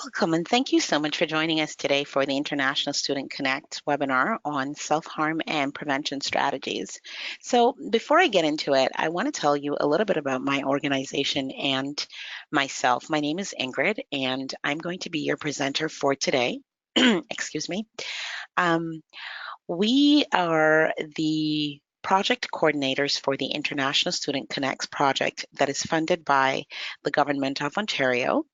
Welcome, and thank you so much for joining us today for the International Student Connect webinar on self-harm and prevention strategies. So before I get into it, I want to tell you a little bit about my organization and myself. My name is Ingrid, and I'm going to be your presenter for today. Excuse me. Um, we are the project coordinators for the International Student Connects project that is funded by the Government of Ontario,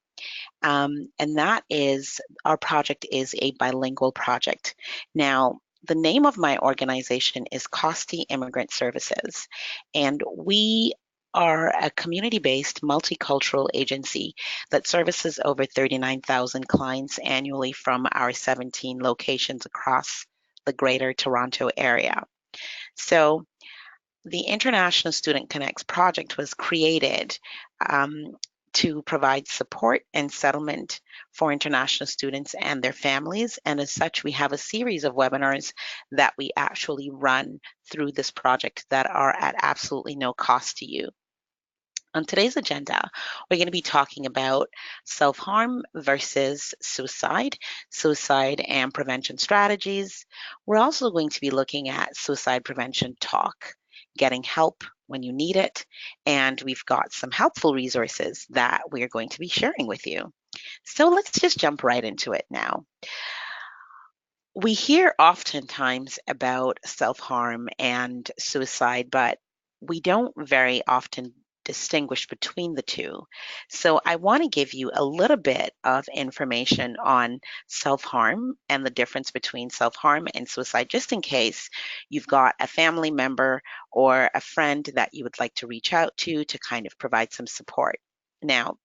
and that is, our project is a bilingual project. Now, the name of my organization is Costi Immigrant Services, and we are a community-based multicultural agency that services over 39,000 clients annually from our 17 locations across the Greater Toronto area. So the International Student Connects project was created um, to provide support and settlement for international students and their families. And as such, we have a series of webinars that we actually run through this project that are at absolutely no cost to you. On today's agenda, we're going to be talking about self-harm versus suicide and prevention strategies. We're also going to be looking at suicide prevention talk, getting help when you need it, and we've got some helpful resources that we're going to be sharing with you. So let's just jump right into it now. We hear oftentimes about self-harm and suicide, but we don't very often distinguish between the two. So I want to give you a little bit of information on self-harm and the difference between self-harm and suicide, just in case you've got a family member or a friend that you would like to reach out to kind of provide some support. Now,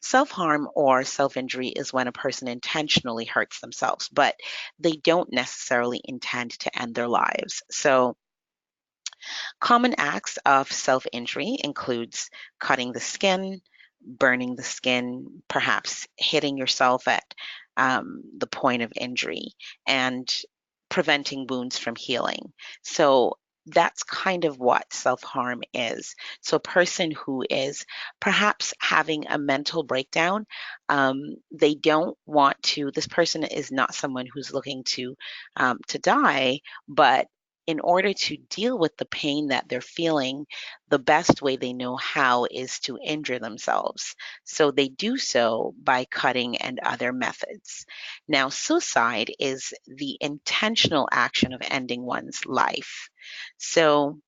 self-harm or self-injury is when a person intentionally hurts themselves, but they don't necessarily intend to end their lives. So common acts of self-injury includes cutting the skin, burning the skin, perhaps hitting yourself at the point of injury, and preventing wounds from healing. So that's kind of what self-harm is. So a person who is perhaps having a mental breakdown, they don't want to, this person is not someone who's looking to die, but in order to deal with the pain that they're feeling, the best way they know how is to injure themselves. So they do so by cutting and other methods. Now, suicide is the intentional action of ending one's life. So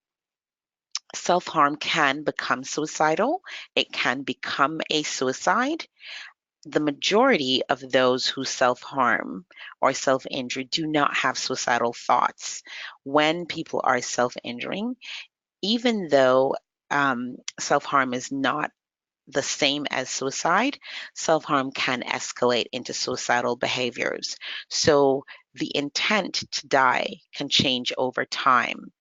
self-harm can become suicidal. It can become a suicide. The majority of those who self-harm or self-injure do not have suicidal thoughts. When people are self-injuring, even though self-harm is not the same as suicide, self-harm can escalate into suicidal behaviors. So the intent to die can change over time.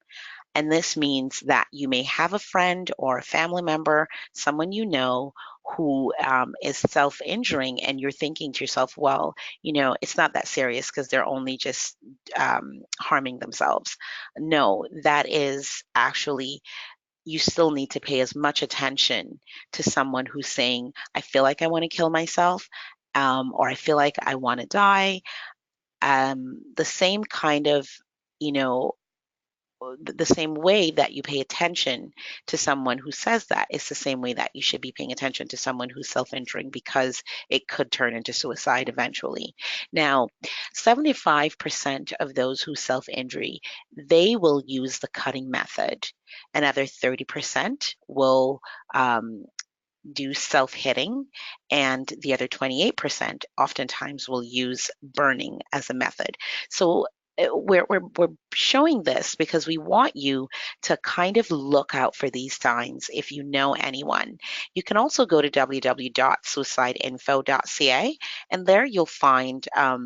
And this means that you may have a friend or a family member, someone you know, who is self injuring, and you're thinking to yourself, well, it's not that serious because they're only just harming themselves. No, that is actually, you still need to pay as much attention to someone who's saying, I feel like I want to kill myself, or I feel like I want to die. The same kind of, you know, the same way that you pay attention to someone who says that is the same way that you should be paying attention to someone who's self-injuring, because it could turn into suicide eventually. Now, 75% of those who self-injury, they will use the cutting method. Another 30% will do self-hitting, and the other 28% oftentimes will use burning as a method. So we're showing this because we want you to kind of look out for these signs if you know anyone. You can also go to www.suicideinfo.ca, and there you'll find a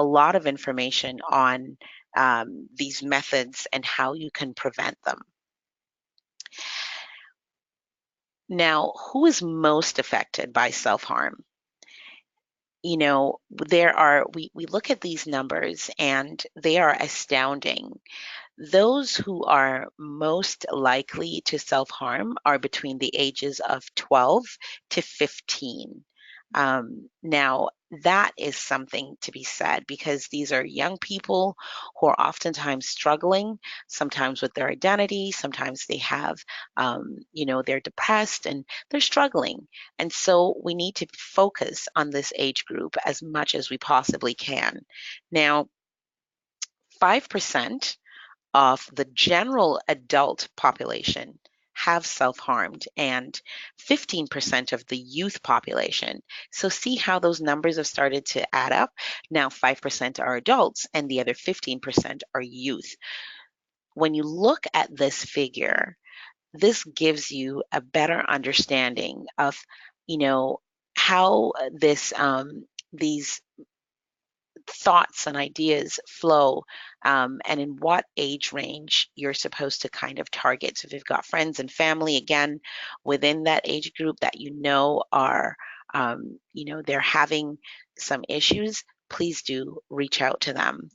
lot of information on these methods and how you can prevent them. Now, who is most affected by self-harm? We look at these numbers and they are astounding. Those who are most likely to self-harm are between the ages of 12 to 15. Now, that is something to be said because these are young people who are oftentimes struggling, sometimes with their identity, sometimes they have, they're depressed and they're struggling. And so we need to focus on this age group as much as we possibly can. Now, 5% of the general adult population have self-harmed and 15% of the youth population. So see how those numbers have started to add up. Now 5% are adults and the other 15% are youth. When you look at this figure, this gives you a better understanding of, you know, how these thoughts and ideas flow, and in what age range you're supposed to kind of target. So if you've got friends and family, again, within that age group that are, they're having some issues, please do reach out to them.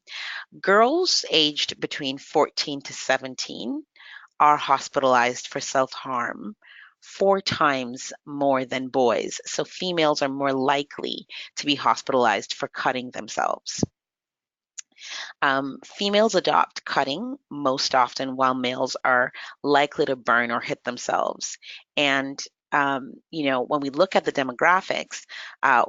Girls aged between 14 to 17 are hospitalized for self-harm 4 times more than boys. So females are more likely to be hospitalized for cutting themselves. Females adopt cutting most often, while males are likely to burn or hit themselves. And when we look at the demographics,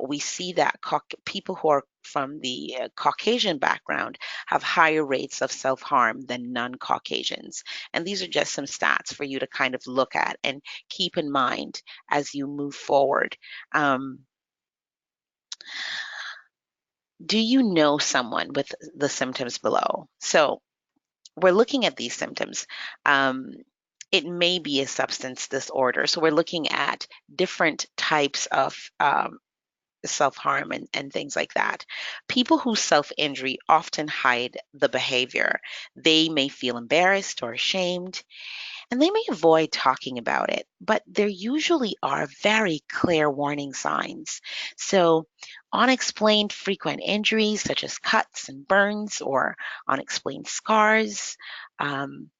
we see that people who are from the Caucasian background have higher rates of self-harm than non-Caucasians. And these are just some stats for you to kind of look at and keep in mind as you move forward. Um, do you know someone with the symptoms below? So we're looking at these symptoms. Um, it may be a substance disorder. So we're looking at different types of self-harm and things like that. People who self-injury often hide the behavior. They may feel embarrassed or ashamed, and they may avoid talking about it, but there usually are very clear warning signs. So, unexplained frequent injuries such as cuts and burns or unexplained scars. Um,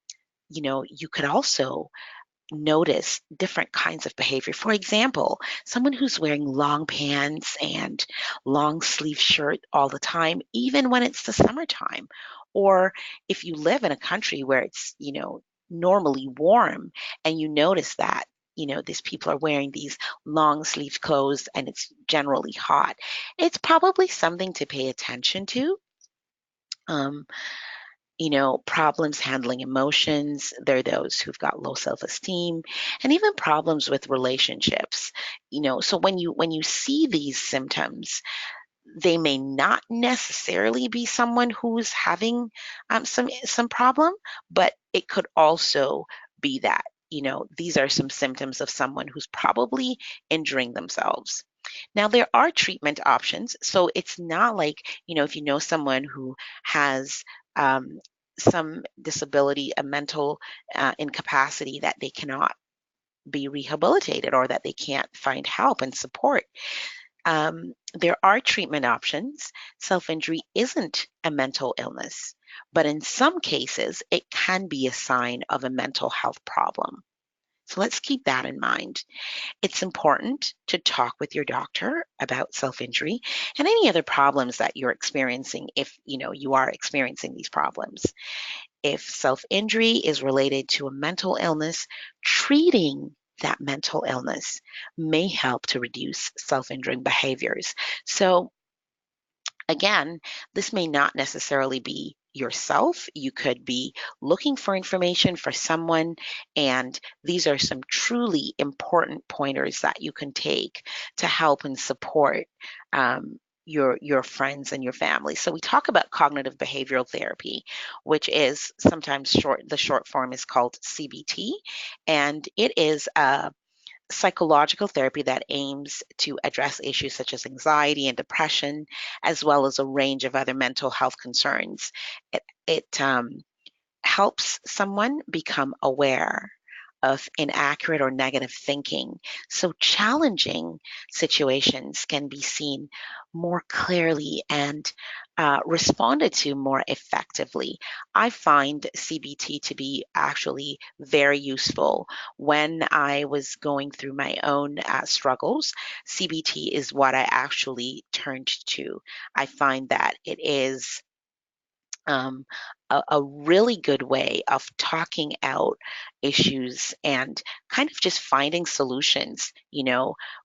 you could also notice different kinds of behavior. For example, someone who's wearing long pants and long sleeve shirt all the time, even when it's the summertime. Or if you live in a country where it's, normally warm and you notice that, these people are wearing these long sleeve clothes and it's generally hot, it's probably something to pay attention to. Um, problems handling emotions. There are those who've got low self-esteem and even problems with relationships. So when you see these symptoms, they may not necessarily be someone who's having some problem, but it could also be that, these are some symptoms of someone who's probably injuring themselves. Now, there are treatment options. So it's not like, if you know someone who has um, some disability, a mental incapacity, that they cannot be rehabilitated or that they can't find help and support. There are treatment options. Self injury isn't a mental illness, but in some cases, it can be a sign of a mental health problem. So let's keep that in mind. It's important to talk with your doctor about self-injury and any other problems that you're experiencing if you are experiencing these problems. If self-injury is related to a mental illness, treating that mental illness may help to reduce self-injuring behaviors. So again, this may not necessarily be yourself. You could be looking for information for someone, and these are some truly important pointers that you can take to help and support your friends and your family. So we talk about cognitive behavioral therapy, which is sometimes the short form is called CBT, and it is a psychological therapy that aims to address issues such as anxiety and depression, as well as a range of other mental health concerns. It helps someone become aware of inaccurate or negative thinking. So challenging situations can be seen more clearly and responded to more effectively. I find CBT to be actually very useful when I was going through my own struggles. CBT is what I actually turned to. I find that it is um, a really good way of talking out issues and kind of just finding solutions,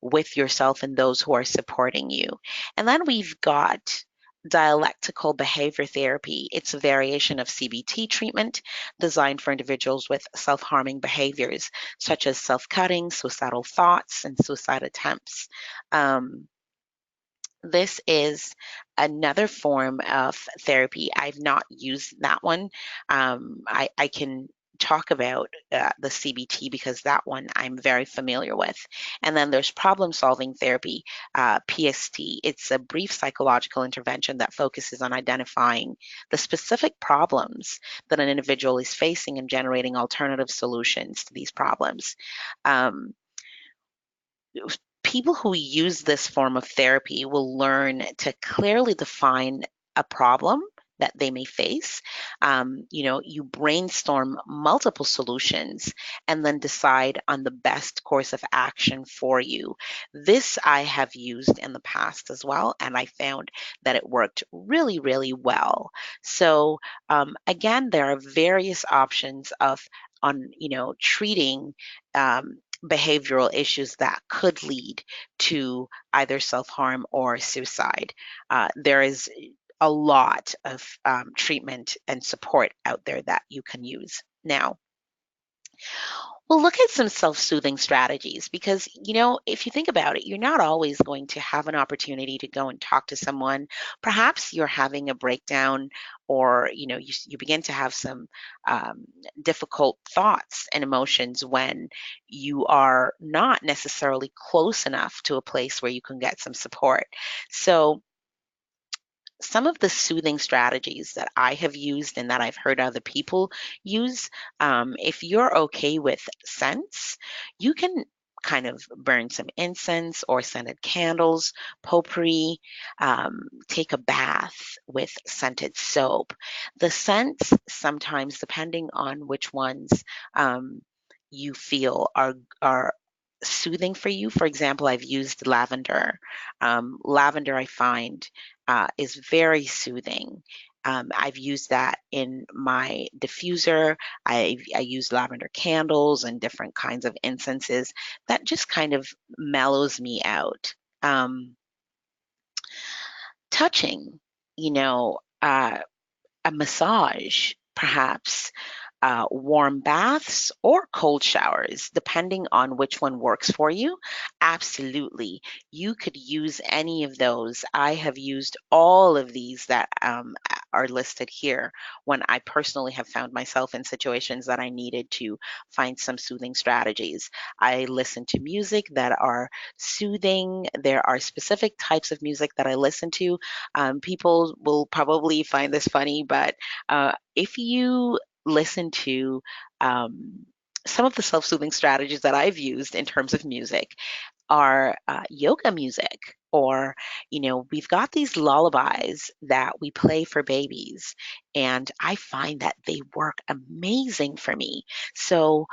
with yourself and those who are supporting you. And then we've got dialectical behavior therapy. It's a variation of CBT treatment designed for individuals with self harming behaviors, such as self cutting, suicidal thoughts, and suicide attempts. Um, this is another form of therapy. I've not used that one. I can talk about the CBT because that one I'm very familiar with. And then there's problem solving therapy, PST. It's a brief psychological intervention that focuses on identifying the specific problems that an individual is facing and generating alternative solutions to these problems. Um, People who use this form of therapy will learn to clearly define a problem that they may face. You brainstorm multiple solutions and then decide on the best course of action for you. This I have used in the past as well, and I found that it worked really, really well. So again, there are various options of on treating behavioral issues that could lead to either self harm or suicide. There is a lot of treatment and support out there that you can use. Now, we'll look at some self soothing strategies because, if you think about it, you're not always going to have an opportunity to go and talk to someone. Perhaps you're having a breakdown or, you begin to have some um, difficult thoughts and emotions when you are not necessarily close enough to a place where you can get some support. So, some of the soothing strategies that I have used and that I've heard other people use, if you're okay with scents, you can kind of burn some incense or scented candles, potpourri, take a bath with scented soap. The scents, sometimes, depending on which ones um, you feel are soothing for you. For example, I've used lavender. Lavender, I find, is very soothing. I've used that in my diffuser. I use lavender candles and different kinds of incenses that just kind of mellows me out. Touching, you know, uh, a massage, perhaps warm baths or cold showers, depending on which one works for you. Absolutely. You could use any of those. I have used all of these that are listed here when I personally have found myself in situations that I needed to find some soothing strategies. I listen to music that are soothing. There are specific types of music that I listen to. People will probably find this funny, but if you listen to some of the self soothing strategies that I've used in terms of music, are yoga music. Or, we've got these lullabies that we play for babies, and I find that they work amazing for me. So,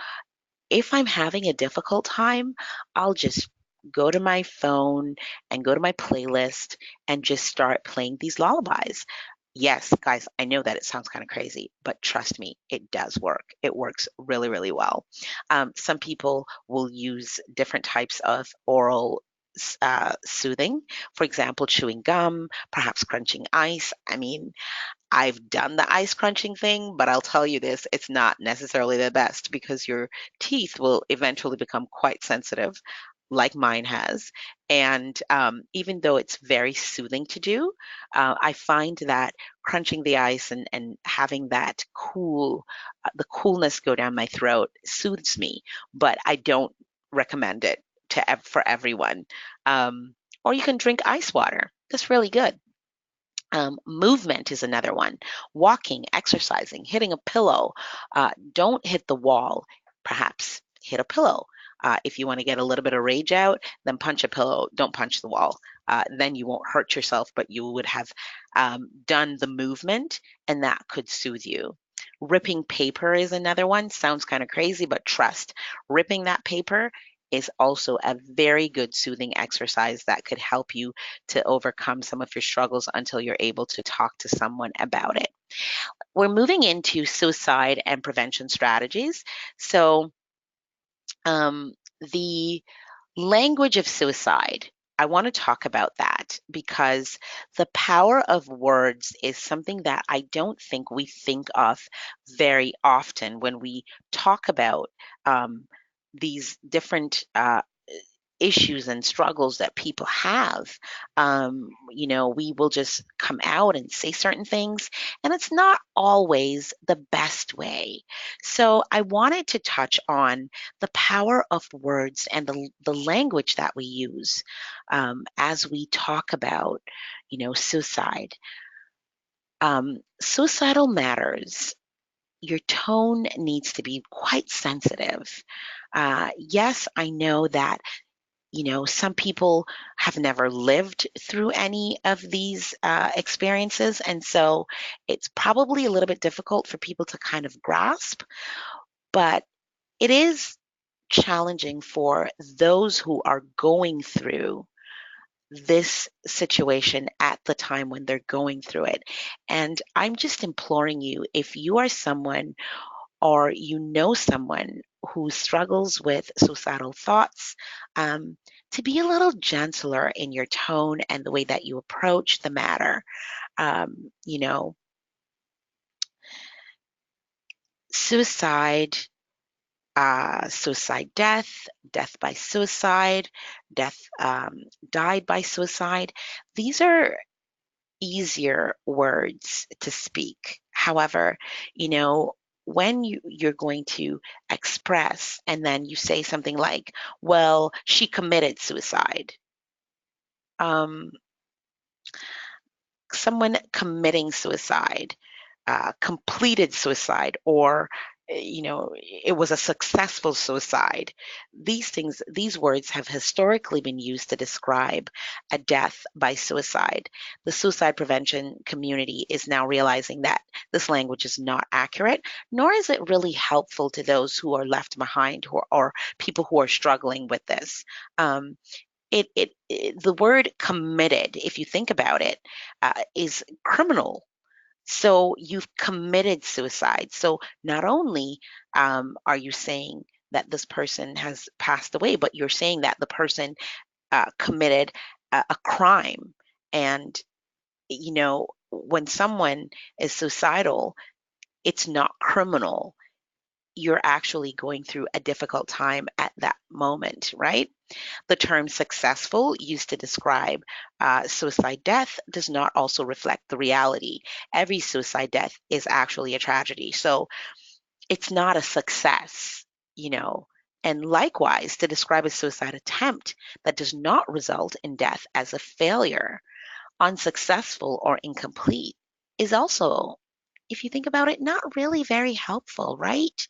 if I'm having a difficult time, I'll just go to my phone and go to my playlist and just start playing these lullabies. Yes, guys, I know that it sounds kind of crazy, but trust me, it does work. It works really, really well. Some people will use different types of oral soothing, for example, chewing gum, perhaps crunching ice. I mean, I've done the ice crunching thing, but I'll tell you this, it's not necessarily the best because your teeth will eventually become quite sensitive, like mine has. And even though it's very soothing to do, I find that crunching the ice and having that the coolness go down my throat soothes me, but I don't recommend it for everyone. Um, or you can drink ice water. That's really good. Movement is another one. Walking, exercising, hitting a pillow. Don't hit the wall, perhaps. hit a pillow. If you want to get a little bit of rage out, then punch a pillow. Don't punch the wall. Then you won't hurt yourself, but you would have done the movement, and that could soothe you. Ripping paper is another one. Sounds kind of crazy, but trust, ripping that paper is also a very good soothing exercise that could help you to overcome some of your struggles until you're able to talk to someone about it. We're moving into suicide and prevention strategies. So, the language of suicide, I want to talk about that because the power of words is something that I don't think we think of very often when we talk about these different issues and struggles that people have. We will just come out and say certain things, and it's not always the best way. So I wanted to touch on the power of words and the language that we use as we talk about, suicide. Suicidal matters. Your tone needs to be quite sensitive. Yes, I know that some people have never lived through any of these experiences, and so it's probably a little bit difficult for people to kind of grasp, but it is challenging for those who are going through this situation at the time when they're going through it. And I'm just imploring you, if you are someone or you know someone who struggles with suicidal thoughts, um, to be a little gentler in your tone and the way that you approach the matter. Um, you know, suicide, suicide death, death by suicide, death died by suicide. These are easier words to speak. However, when you're going to express and then you say something like, well, she committed suicide. Um, Someone committing suicide, completed suicide, or it was a successful suicide. These words have historically been used to describe a death by suicide. The suicide prevention community is now realizing that this language is not accurate, nor is it really helpful to those who are left behind, or people who are struggling with this. Um, the word committed, if you think about it, is criminal. So you've committed suicide. So not only are you saying that this person has passed away, but you're saying that the person committed a crime. And when someone is suicidal, it's not criminal. You're actually going through a difficult time at that moment, right? The term successful, used to describe suicide death, does not also reflect the reality. Every suicide death is actually a tragedy. So it's not a success, you know. And likewise, to describe a suicide attempt that does not result in death as a failure, unsuccessful, or incomplete is also, if you think about it, not really very helpful, right?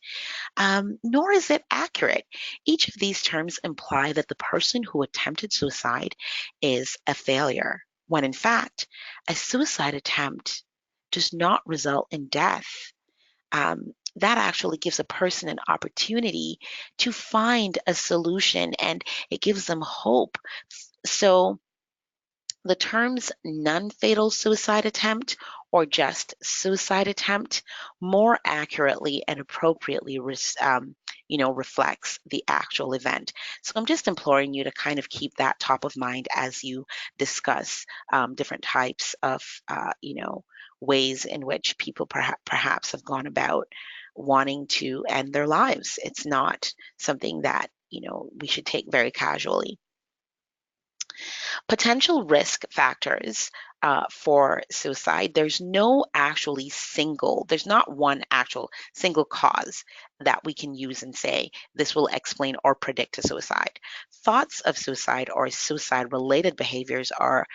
Nor is it accurate. Each of these terms imply that the person who attempted suicide is a failure, when in fact, a suicide attempt does not result in death. That actually gives a person an opportunity to find a solution, and it gives them hope. So, the terms non-fatal suicide attempt or just suicide attempt more accurately and appropriately reflects the actual event. So I'm just imploring you to kind of keep that top of mind as you discuss different types of ways in which people perhaps have gone about wanting to end their lives. It's not something that we should take very casually. Potential risk factors for suicide, there's not one actual single cause that we can use and say this will explain or predict a suicide. Thoughts of suicide or suicide related behaviors are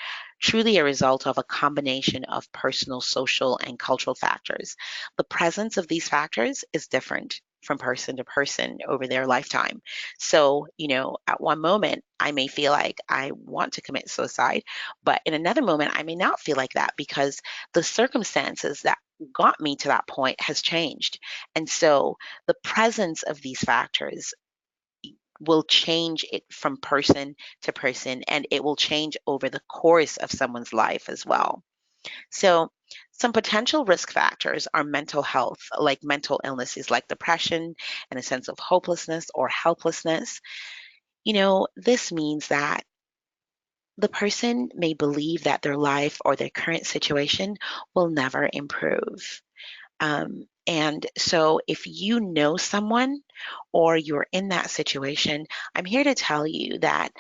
truly a result of a combination of personal, social, and cultural factors. The presence of these factors is different from person to person over their lifetime. So, at one moment, I may feel like I want to commit suicide, but in another moment, I may not feel like that because the circumstances that got me to that point has changed. And so the presence of these factors will change it from person to person, and it will change over the course of someone's life as well. So, some potential risk factors are mental health, like mental illnesses like depression and a sense of hopelessness or helplessness. This means that the person may believe that their life or their current situation will never improve. And so, if you know someone or you're in that situation, I'm here to tell you that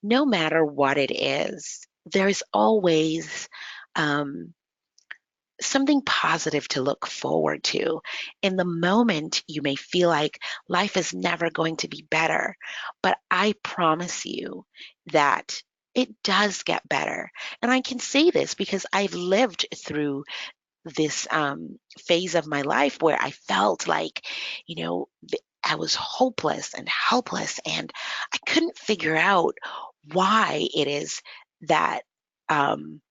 no matter what it is, there's always um, something positive to look forward to. In the moment, you may feel like life is never going to be better, but I promise you that it does get better. And I can say this because I've lived through this phase of my life where I felt like, I was hopeless and helpless, and I couldn't figure out why it is that um,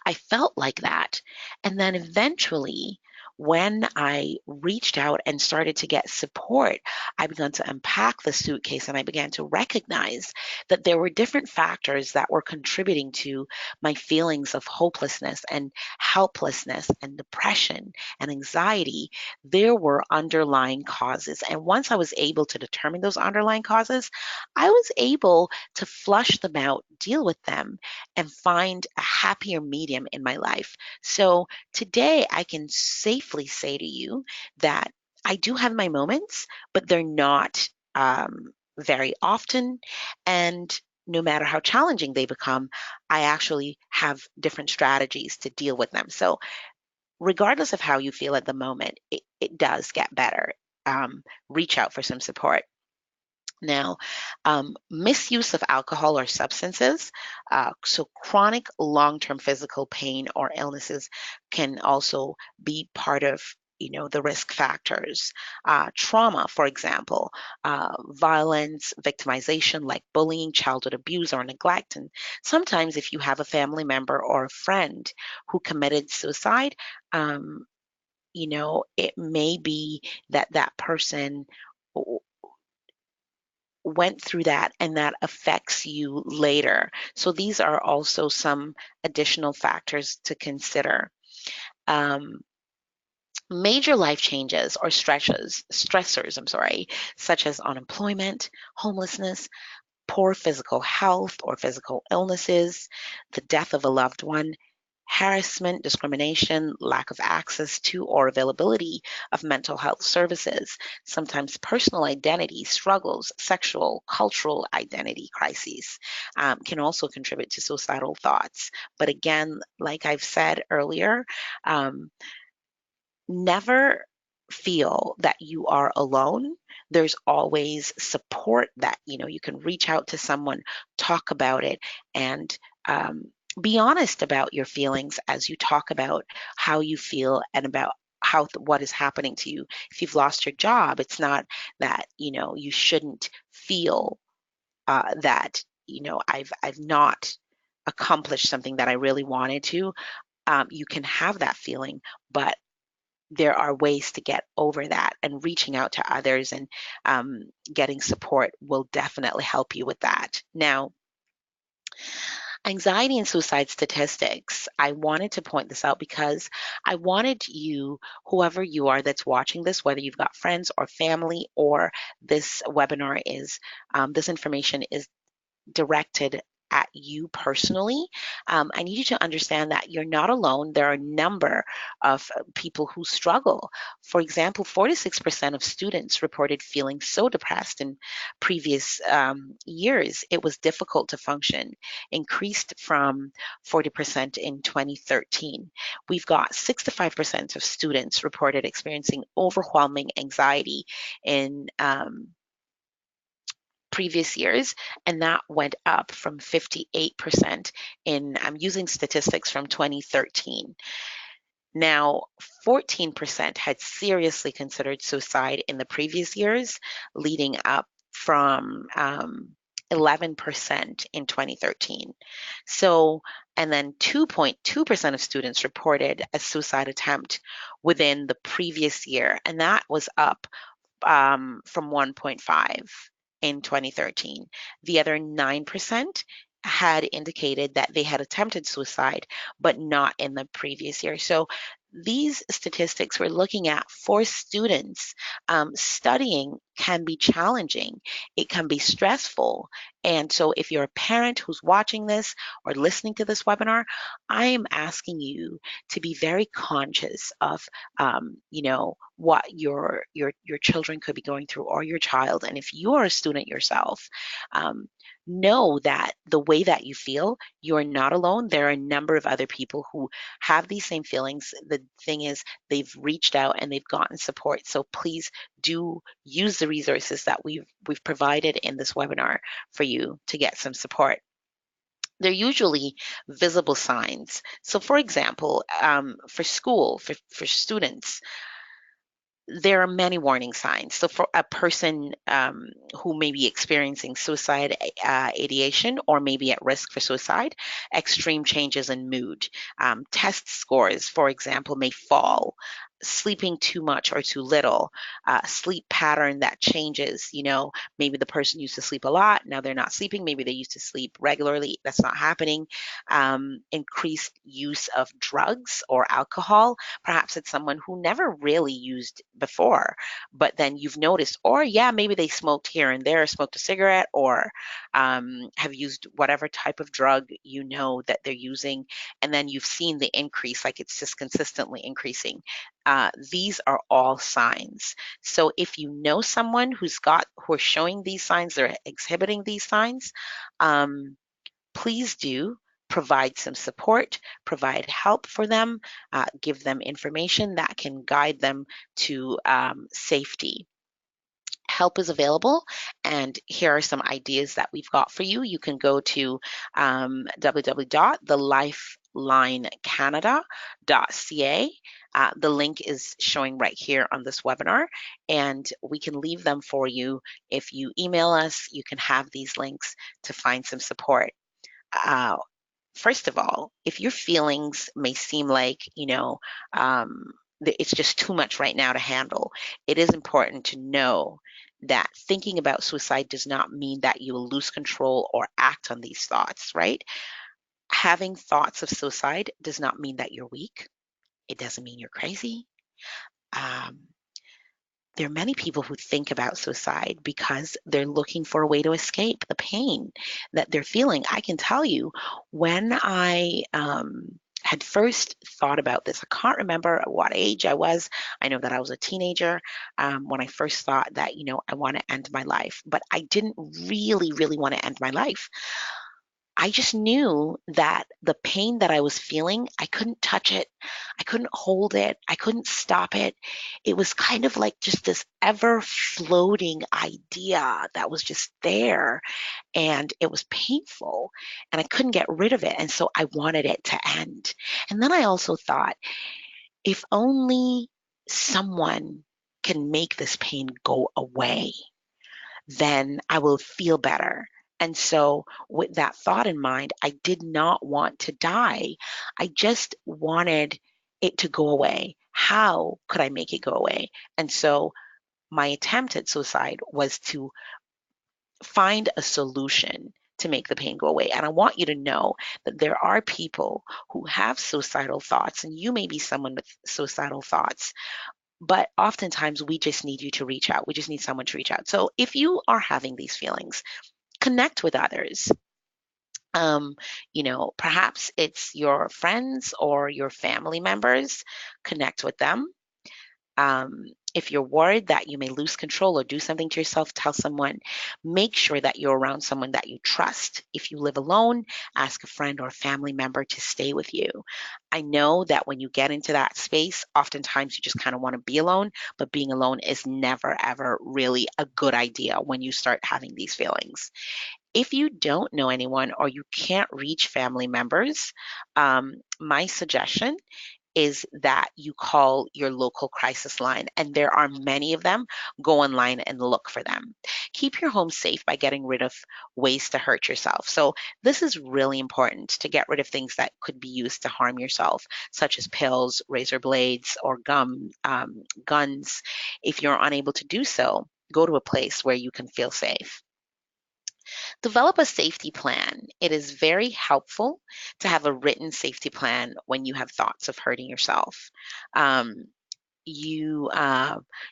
I felt like that. And then eventually, when I reached out and started to get support, I began to unpack the suitcase and I began to recognize that there were different factors that were contributing to my feelings of hopelessness and helplessness and depression and anxiety. There were underlying causes. And once I was able to determine those underlying causes, I was able to flush them out, deal with them, and find a happier medium in my life. So today I can safely say to you that I do have my moments, but they're not very often. And no matter how challenging they become, I actually have different strategies to deal with them. So, regardless of how you feel at the moment, it does get better. Reach out for some support. Now, misuse of alcohol or substances, so chronic long-term physical pain or illnesses can also be part of the risk factors. Trauma, for example, violence, victimization like bullying, childhood abuse, or neglect. And sometimes, if you have a family member or a friend who committed suicide, it may be that that person went through that and that affects you later. So these are also some additional factors to consider. Um, Major life changes or stressors, such as unemployment, homelessness, poor physical health or physical illnesses, the death of a loved one, harassment, discrimination, lack of access to or availability of mental health services, sometimes personal identity struggles, sexual, cultural identity crises can also contribute to suicidal thoughts. But again, like I've said earlier, um, never feel that you are alone. There's always support that, you can reach out to someone, talk about it, and be honest about your feelings as you talk about how you feel and about what is happening to you. If you've lost your job, it's not that, you shouldn't feel that, I've not accomplished something that I really wanted to. You can have that feeling, but there are ways to get over that, and reaching out to others and getting support will definitely help you with that. Now, anxiety and suicide statistics. I wanted to point this out because I wanted you, whoever you are that's watching this, whether you've got friends or family, or this webinar is, this information is directed at you personally. I need you to understand that you're not alone. There are a number of people who struggle. For example, 46% of students reported feeling so depressed in previous years it was difficult to function, increased from 40% in 2013. We've got 65% of students reported experiencing overwhelming anxiety in previous years, and that went up from 58% in, I'm using statistics from 2013. Now, 14% had seriously considered suicide in the previous years, leading up from 11% in 2013. So, and then 2.2% of students reported a suicide attempt within the previous year, and that was up from 1.5 in 2013. The other 9% had indicated that they had attempted suicide, but not in the previous year. So these statistics we're looking at for students, studying can be challenging. It can be stressful. And so if you're a parent who's watching this or listening to this webinar, I am asking you to be very conscious of what your children could be going through, or your child. And if you're a student yourself, um, know that the way that you feel, you're not alone. There are a number of other people who have these same feelings. The thing is, they've reached out and they've gotten support. So please do use the resources that we've provided in this webinar for you to get some support. They're usually visible signs. So, for example, for school, for students, there are many warning signs. So, for a person who may be experiencing suicide ideation or maybe at risk for suicide, extreme changes in mood, test scores, for example, may fall. Sleeping too much or too little, sleep pattern that changes. Maybe the person used to sleep a lot, now they're not sleeping. Maybe they used to sleep regularly, that's not happening. Increased use of drugs or alcohol. Perhaps it's someone who never really used before, but then you've noticed, or yeah, maybe they smoked here and there, smoked a cigarette, or have used whatever type of drug that they're using, and then you've seen the increase, like it's just consistently increasing. These are all signs. So if you know someone who are showing these signs, they're exhibiting these signs, um, please do provide some support, provide help for them, give them information that can guide them to safety. Help is available, and here are some ideas that we've got for you. You can go to www.thelifelinecanada.ca. The link is showing right here on this webinar, and we can leave them for you. If you email us, you can have these links to find some support. Uh, First of all, if your feelings may seem like, it's just too much right now to handle, it is important to know that thinking about suicide does not mean that you will lose control or act on these thoughts, right? Having thoughts of suicide does not mean that you're weak. It doesn't mean you're crazy. Um, there are many people who think about suicide because they're looking for a way to escape the pain that they're feeling. I can tell you, when I had first thought about this, I can't remember at what age I was. I know that I was a teenager when I first thought that, I want to end my life, but I didn't really, really want to end my life. I just knew that the pain that I was feeling, I couldn't touch it. I couldn't hold it. I couldn't stop it. It was kind of like just this ever floating idea that was just there, and it was painful, and I couldn't get rid of it. And so I wanted it to end. And then I also thought, if only someone can make this pain go away, then I will feel better. And so, with that thought in mind, I did not want to die. I just wanted it to go away. How could I make it go away? And so, my attempt at suicide was to find a solution to make the pain go away. And I want you to know that there are people who have suicidal thoughts, and you may be someone with suicidal thoughts, but oftentimes we just need you to reach out. We just need someone to reach out. So if you are having these feelings, connect with others. Perhaps it's your friends or your family members. Connect with them. Um, if you're worried that you may lose control or do something to yourself, tell someone. Make sure that you're around someone that you trust. If you live alone, ask a friend or a family member to stay with you. I know that when you get into that space, oftentimes you just kind of want to be alone, but being alone is never, ever really a good idea when you start having these feelings. If you don't know anyone or you can't reach family members, my suggestion is that you call your local crisis line, and there are many of them. Go online and look for them. Keep your home safe by getting rid of ways to hurt yourself. So, this is really important to get rid of things that could be used to harm yourself, such as pills, razor blades, or guns. If you're unable to do so, go to a place where you can feel safe. Develop a safety plan. It is very helpful to have a written safety plan when you have thoughts of hurting yourself. Um, you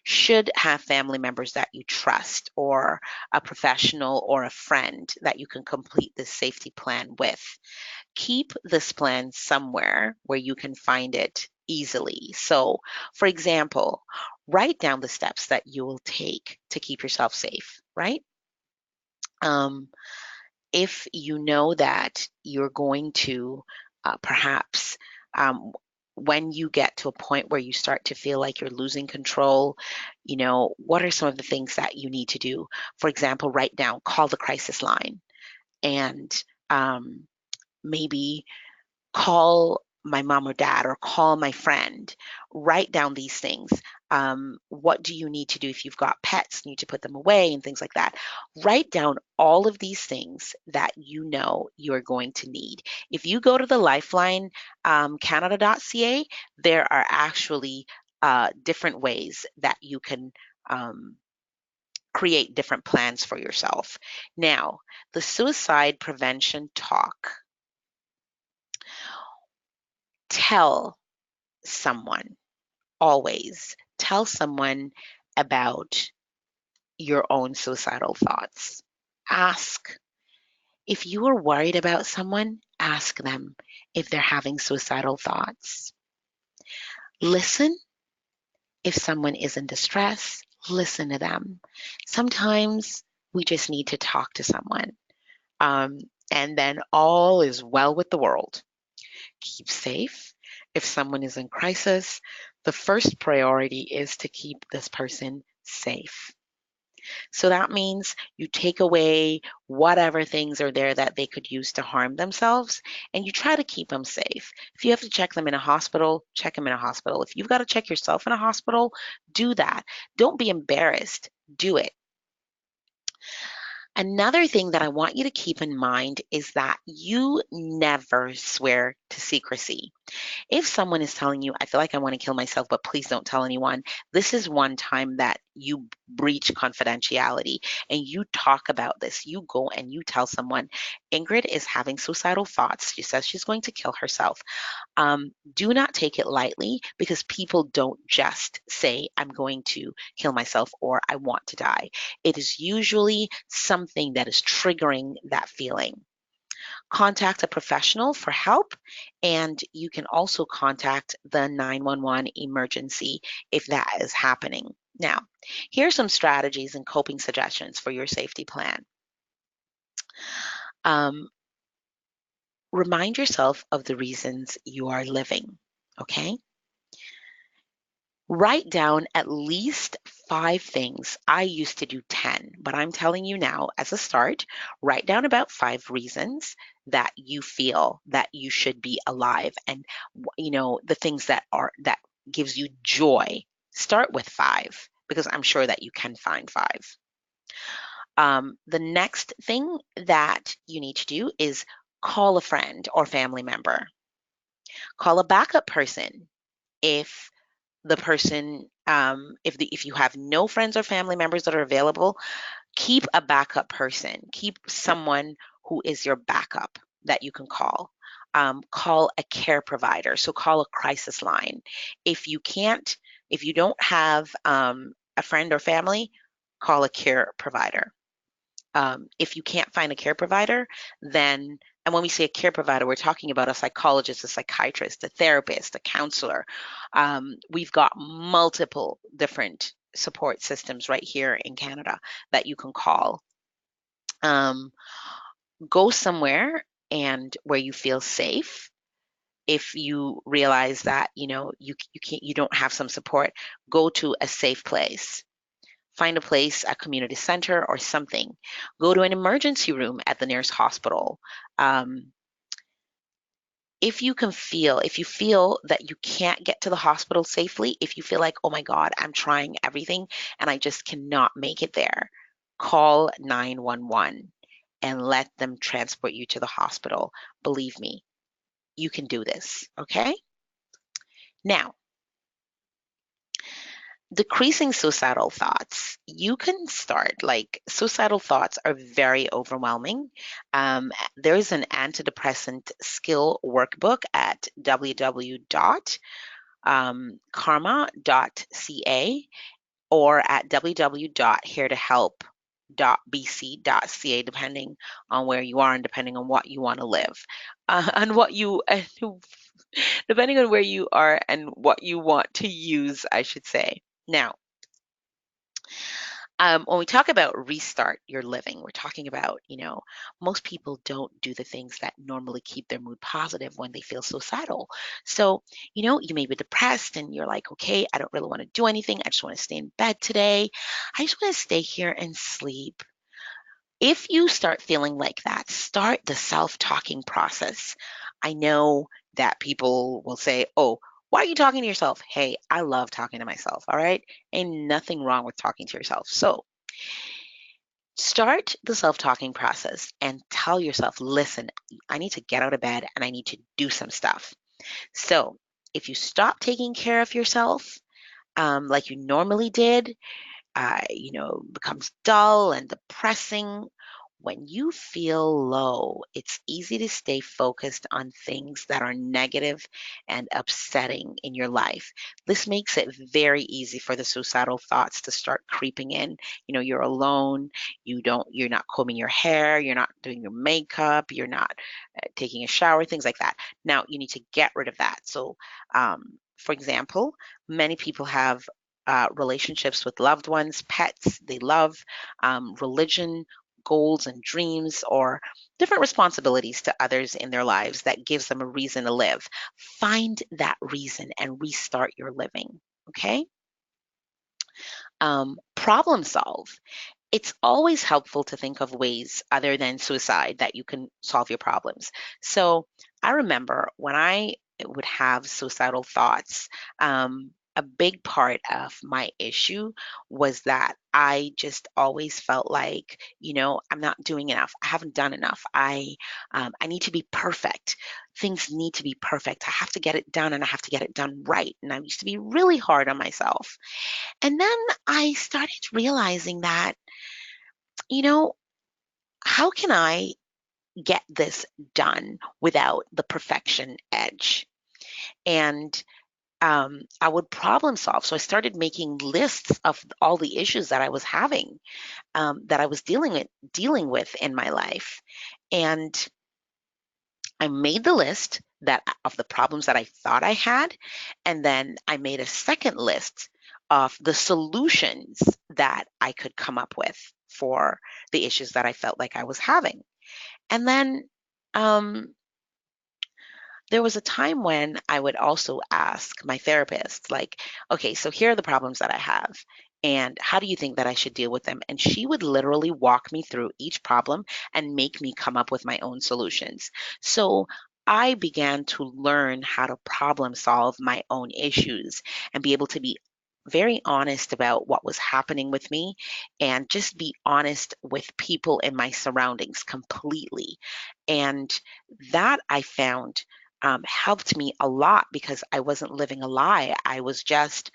should have family members that you trust, or a professional or a friend that you can complete this safety plan with. Keep this plan somewhere where you can find it easily. So, for example, write down the steps that you will take to keep yourself safe, right? Um, if you know that you're going to perhaps when you get to a point where you start to feel like you're losing control, what are some of the things that you need to do? For example, write down, call the crisis line, and um, maybe call my mom or dad or call my friend. Write down these things. What do you need to do if you've got pets? You need to put them away and things like that. Write down all of these things that you know you are going to need. If you go to the Lifeline Canada.ca, there are actually different ways that you can create different plans for yourself. Now, the suicide prevention talk. Tell someone, always tell someone about your own suicidal thoughts. Ask if you are worried about someone, ask them if they're having suicidal thoughts. Listen if someone is in distress, listen to them. Sometimes we just need to talk to someone, um, and then all is well with the world. Keep safe. If someone is in crisis, the first priority is to keep this person safe. So that means you take away whatever things are there that they could use to harm themselves, and you try to keep them safe. If you have to check them in a hospital, check them in a hospital. If you've got to check yourself in a hospital, do that. Don't be embarrassed. Do it. Another thing that I want you to keep in mind is that you never swear to secrecy. If someone is telling you, I feel like I want to kill myself, but please don't tell anyone, this is one time that you breach confidentiality and you talk about this. You go and you tell someone, Ingrid is having suicidal thoughts. She says she's going to kill herself. Do not take it lightly, because people don't just say, I'm going to kill myself or I want to die. It is usually something that is triggering that feeling. Contact a professional for help, and you can also contact the 911 emergency if that is happening. Now, here are some strategies and coping suggestions for your safety plan. Um, Remind yourself of the reasons you are living, okay? Write down at least 5 things. I used to do 10, but I'm telling you now, as a start, write down about 5 reasons that you feel that you should be alive, and the things that gives you joy. Start with 5, because I'm sure that you can find 5. The next thing that you need to do is call a friend or family member. Call a backup person if the person if you have no friends or family members that are available. Keep a backup person, keep someone who is your backup that you can call. Call a care provider, so call a crisis line. If you don't have a friend or family, call a care provider. If you can't find a care provider, then, and when we say a care provider, we're talking about a psychologist, a psychiatrist, a therapist, a counselor. We've got multiple different support systems right here in Canada that you can call. Um, Go somewhere and where you feel safe. If you realize that you don't have some support, go to a safe place. Find a place, a community center or something. Go to an emergency room at the nearest hospital. Um, if you feel that you can't get to the hospital safely, if you feel like, oh my God, I'm trying everything and I just cannot make it there, call 911 and let them transport you to the hospital. Believe me, you can do this, okay? Now, decreasing suicidal thoughts. You can start, like, suicidal thoughts are very overwhelming. There's an antidepressant skill workbook at www.karma.ca or at www.heretohelp.bc.ca, depending on where you are and depending on what you want to live, on what you, depending on where you are and what you want to use, I should say. Now, when we talk about restart your living, we're talking about, most people don't do the things that normally keep their mood positive when they feel suicidal. So, you may be depressed and you're like, okay, I don't really want to do anything. I just want to stay in bed today. I just want to stay here and sleep. If you start feeling like that, start the self talking process. I know that people will say, oh, why are you talking to yourself? Hey, I love talking to myself. All right. Ain't nothing wrong with talking to yourself. So, start the self talking process and tell yourself, listen, I need to get out of bed and I need to do some stuff. So, if you stop taking care of yourself like you normally did, becomes dull and depressing. When you feel low, it's easy to stay focused on things that are negative and upsetting in your life. This makes it very easy for the suicidal thoughts to start creeping in. You're alone, you're not combing your hair, you're not doing your makeup, you're not taking a shower, things like that. Now, you need to get rid of that. So, for example, many people have relationships with loved ones, pets they love, religion, goals and dreams, or different responsibilities to others in their lives that gives them a reason to live. Find that reason and restart your living. Okay. Problem solve. It's always helpful to think of ways other than suicide that you can solve your problems. So I remember when I would have suicidal thoughts, a big part of my issue was that I just always felt like, I'm not doing enough. I haven't done enough. I need to be perfect. Things need to be perfect. I have to get it done and I have to get it done right. And I used to be really hard on myself. And then I started realizing that, you know, how can I get this done without the perfection edge? And I would problem solve. So I started making lists of all the issues that I was having, that I was dealing with in my life, and I made the list that of the problems that I thought I had, and then I made a second list of the solutions that I could come up with for the issues that I felt like I was having. And then um, there was a time when I would also ask my therapist, like, okay, so here are the problems that I have. And how do you think that I should deal with them? And she would literally walk me through each problem and make me come up with my own solutions. So I began to learn how to problem solve my own issues and be able to be very honest about what was happening with me and just be honest with people in my surroundings completely. And that I found helped me a lot because I wasn't living a lie. I was just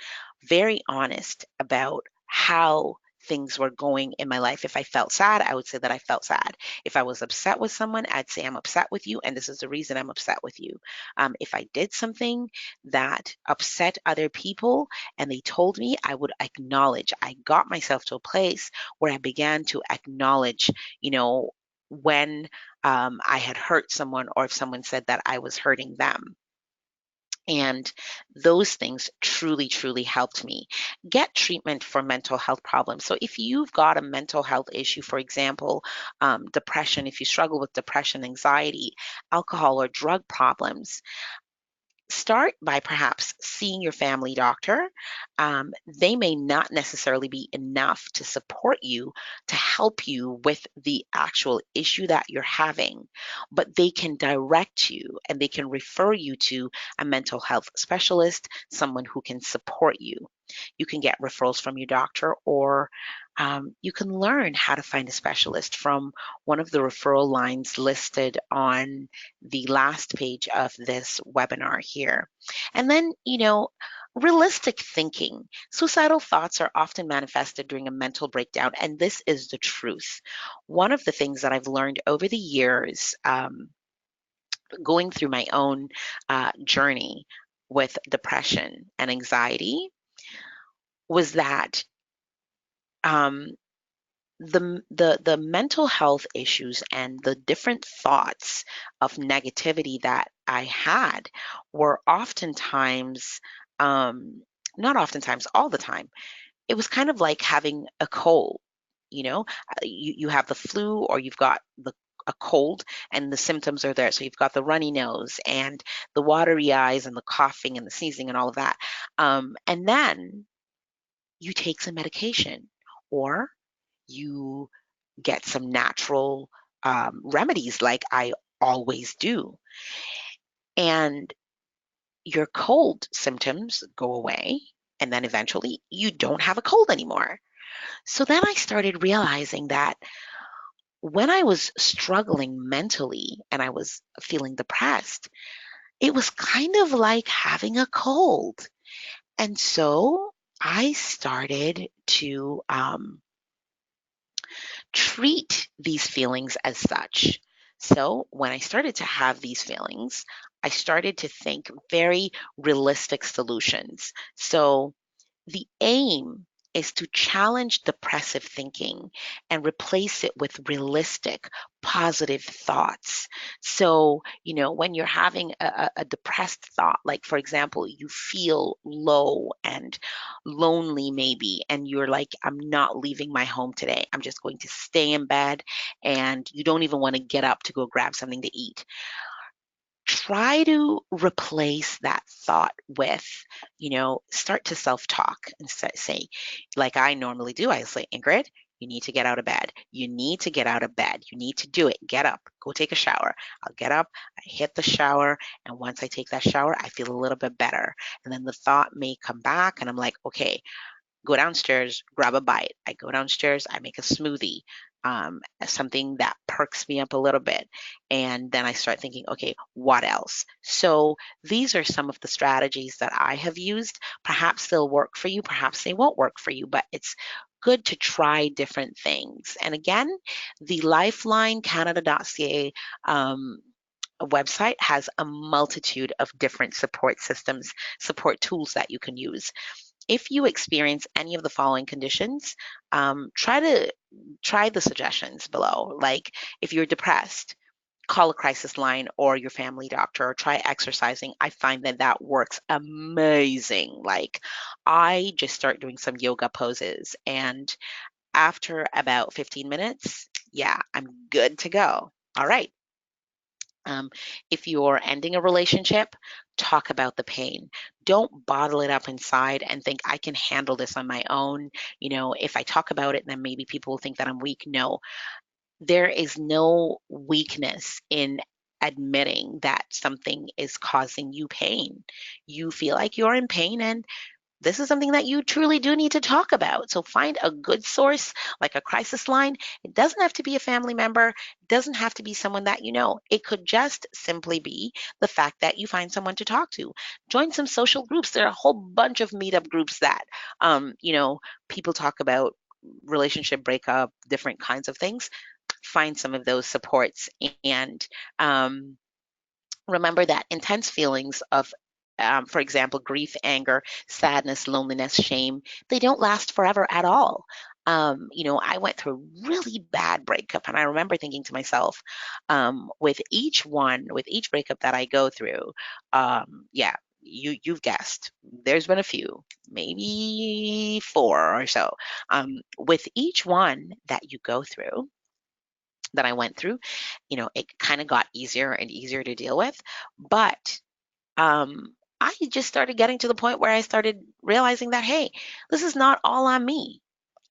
very honest about how things were going in my life. If I felt sad, I would say that I felt sad. If I was upset with someone, I'd say I'm upset with you, and this is the reason I'm upset with you. If I did something that upset other people and they told me, I would acknowledge. I got myself to a place where I began to acknowledge, when I had hurt someone or if someone said that I was hurting them. And those things truly, truly helped me get treatment for mental health problems. So, if you've got a mental health issue, for example, depression, if you struggle with depression, anxiety, alcohol, or drug problems, start by perhaps seeing your family doctor. They may not necessarily be enough to support you, to help you with the actual issue that you're having, but they can direct you and they can refer you to a mental health specialist, someone who can support you. You can get referrals from your doctor, or you can learn how to find a specialist from one of the referral lines listed on the last page of this webinar here. And then, realistic thinking. Suicidal thoughts are often manifested during a mental breakdown, and this is the truth. One of the things that I've learned over the years, going through my own journey with depression and anxiety, was that um, the mental health issues and the different thoughts of negativity that I had were oftentimes, um, not oftentimes, all the time. It was kind of like having a cold. You have the flu, or you've got a cold, and the symptoms are there. So you've got the runny nose and the watery eyes and the coughing and the sneezing and all of that. And then you take some medication, or you get some natural remedies like I always do. And your cold symptoms go away. And then eventually you don't have a cold anymore. So then I started realizing that when I was struggling mentally and I was feeling depressed, it was kind of like having a cold. And so I started to treat these feelings as such. So when I started to have these feelings, I started to think very realistic solutions. So the aim is to challenge depressive thinking and replace it with realistic, positive thoughts. So, when you're having a depressed thought, like for example, you feel low and lonely maybe, and you're like, I'm not leaving my home today. I'm just going to stay in bed, and you don't even want to get up to go grab something to eat. Try to replace that thought with, start to self talk and say, like I normally do, I say, Ingrid, you need to get out of bed. You need to get out of bed. You need to do it. Get up, go take a shower. I'll get up, I hit the shower. And once I take that shower, I feel a little bit better. And then the thought may come back, and I'm like, okay, go downstairs, grab a bite. I go downstairs, I make a smoothie, something that perks me up a little bit. And then I start thinking, okay, what else? So these are some of the strategies that I have used. Perhaps they'll work for you, perhaps they won't work for you, but it's good to try different things. And again, the lifelinecanada.ca website has a multitude of different support systems, support tools that you can use. If you experience any of the following conditions, try the suggestions below. Like if you're depressed, call a crisis line or your family doctor, or try exercising. I find that that works amazing. Like I just start doing some yoga poses, and after about 15 minutes, yeah, I'm good to go. All right. Um, if you're ending a relationship, talk about the pain. Don't bottle it up inside and think I can handle this on my own. If I talk about it, then maybe people will think that I'm weak. No, there is no weakness in admitting that something is causing you pain. You feel like you're in pain, and this is something that you truly do need to talk about. So find a good source like a crisis line. It doesn't have to be a family member, it doesn't have to be someone that you know. It could just simply be the fact that you find someone to talk to. Join some social groups. There are a whole bunch of meetup groups that people talk about relationship breakup, different kinds of things. Find some of those supports, and um, remember that intense feelings of, for example, grief, anger, sadness, loneliness, shame, they don't last forever at all. I went through a really bad breakup, and I remember thinking to myself, with each breakup that I go through, yeah, you've guessed, there's been a few, maybe four or so. With each one that you go through, that I went through, it kind of got easier and easier to deal with. But I just started getting to the point where I started realizing that, hey, this is not all on me.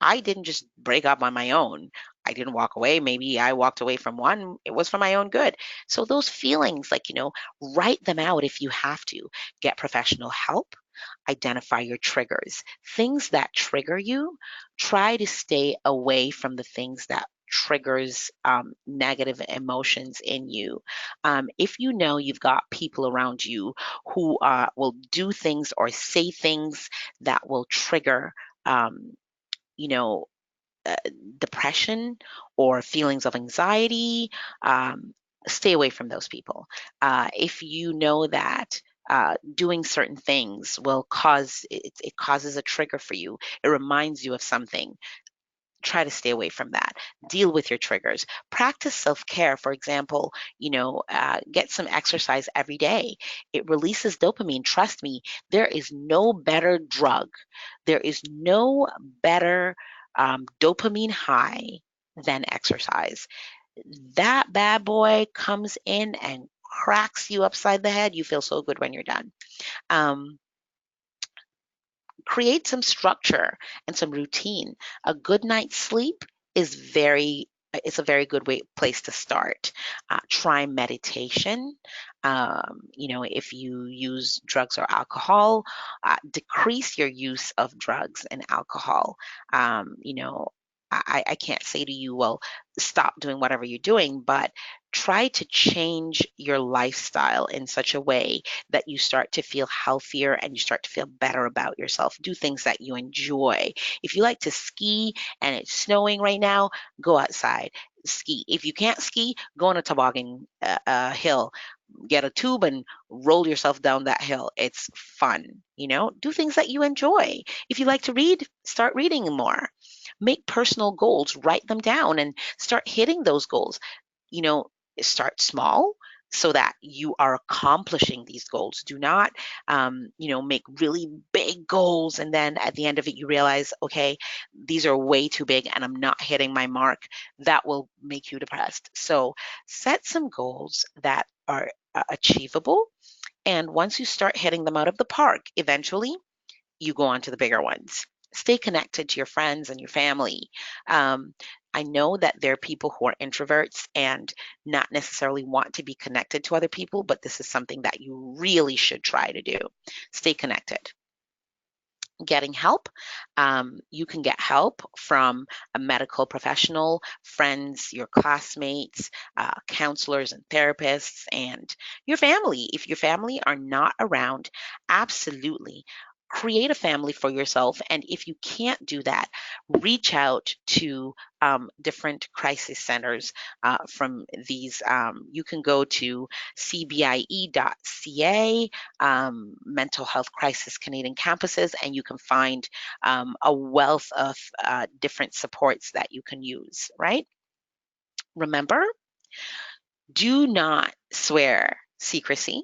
I didn't just break up on my own. I didn't walk away. Maybe I walked away from one. It was for my own good. So those feelings, like, write them out if you have to. Get professional help. Identify your triggers. Things that trigger you, try to stay away from the things that triggers negative emotions in you. If you know you've got people around you who will do things or say things that will trigger um, you know, uh, depression or feelings of anxiety, um, stay away from those people. If you know that doing certain things will it causes a trigger for you, it reminds you of something, try to stay away from that. Deal with your triggers. Practice self-care. For example, get some exercise every day. It releases dopamine. Trust me, there is no better drug, there is no better dopamine high than exercise. That bad boy comes in and cracks you upside the head. You feel so good when you're done. um, Create some structure and some routine. A good night's sleep is very it's a very good place to start. Try meditation. If you use drugs or alcohol, decrease your use of drugs and alcohol. I can't say to you, well, stop doing whatever you're doing, but try to change your lifestyle in such a way that you start to feel healthier and you start to feel better about yourself. Do things that you enjoy. If you like to ski and it's snowing right now, go outside, ski. If you can't ski, go on a toboggan hill, get a tube and roll yourself down that hill. It's fun. Do things that you enjoy. If you like to read, start reading more. Make personal goals, write them down and start hitting those goals. you know, Start small so that you are accomplishing these goals. Do not, make really big goals and then at the end of it you realize, okay, these are way too big and I'm not hitting my mark. That will make you depressed. So set some goals that are achievable. And once you start hitting them out of the park, eventually you go on to the bigger ones. Stay connected to your friends and your family. Um, I know that there are people who are introverts and not necessarily want to be connected to other people, but this is something that you really should try to do. Stay connected. Getting help. You can get help from a medical professional, friends, your classmates, counselors and therapists, and your family. If your family are not around, absolutely create a family for yourself. And if you can't do that, reach out to different crisis centers from these. You can go to cbie.ca, mental health crisis Canadian campuses, and you can find a wealth of different supports that you can use, right? Remember, do not swear secrecy,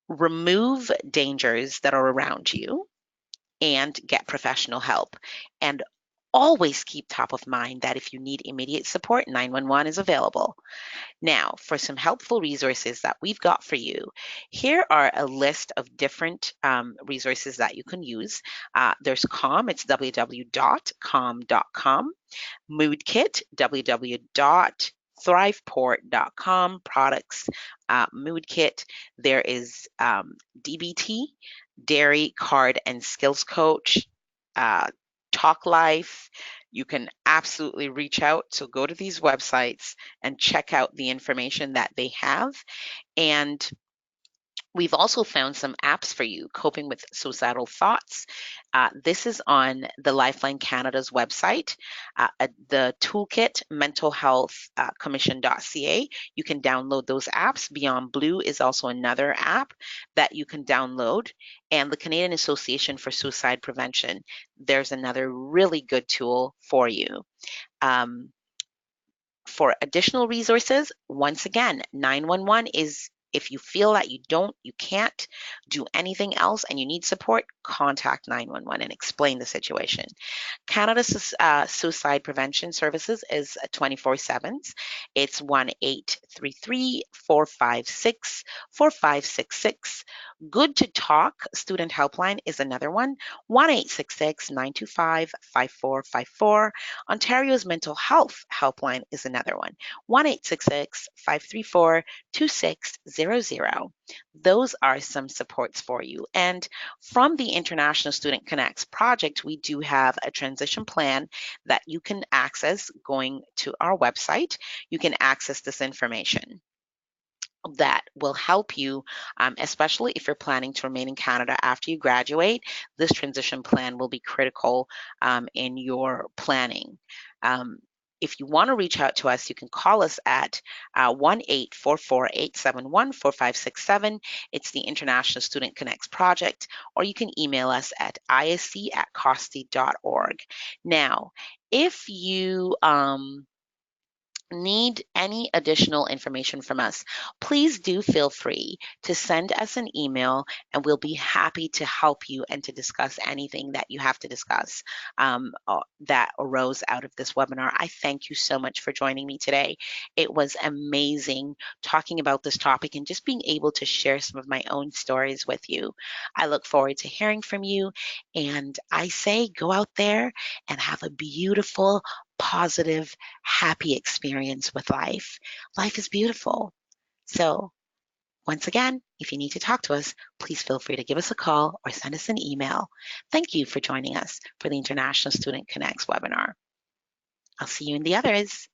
remove dangers that are around you, and get professional help. And always keep top of mind that if you need immediate support, 911 is available. Now, for some helpful resources that we've got for you, here are a list of different resources that you can use. There's Calm, it's www.calm.com. Mood Kit, www.thriveport.com. Products, Mood Kit. There is DBT, Dairy, Card, and Skills Coach, uh, Talk Life. You can absolutely reach out. So go to these websites and check out the information that they have. And we've also found some apps for you coping with suicidal thoughts. This is on the Lifeline Canada's website, the toolkit mental health commission.ca. You can download those apps. Beyond Blue is also another app that you can download. And the Canadian Association for Suicide Prevention, there's another really good tool for you. Um, for additional resources, once again, 911 is If you feel that you can't do anything else and you need support, contact 911 and explain the situation. Canada's suicide prevention services is 24/7. It's 1-833-456-4566. Good to Talk Student Helpline is another one, 1-866-925-5454. Ontario's Mental Health Helpline is another one, 1-866-534-2600. Those are some supports for you. And from the International Student Connects project, we do have a transition plan that you can access going to our website. You can access this information that will help you, especially if you're planning to remain in Canada after you graduate. This transition plan will be critical in your planning. Um, if you want to reach out to us, you can call us at 1-844-871-4567. It's the International Student Connects Project, or you can email us at isc@costi.org. Now, if you need any additional information from us, please do feel free to send us an email and we'll be happy to help you and to discuss anything that you have to discuss that arose out of this webinar. I thank you so much for joining me today. It was amazing talking about this topic and just being able to share some of my own stories with you. I look forward to hearing from you, and I say go out there and have a beautiful, positive, happy experience with life. Life is beautiful. So, once again, if you need to talk to us, please feel free to give us a call or send us an email. Thank you for joining us for the International Student Connects webinar. I'll see you in the others.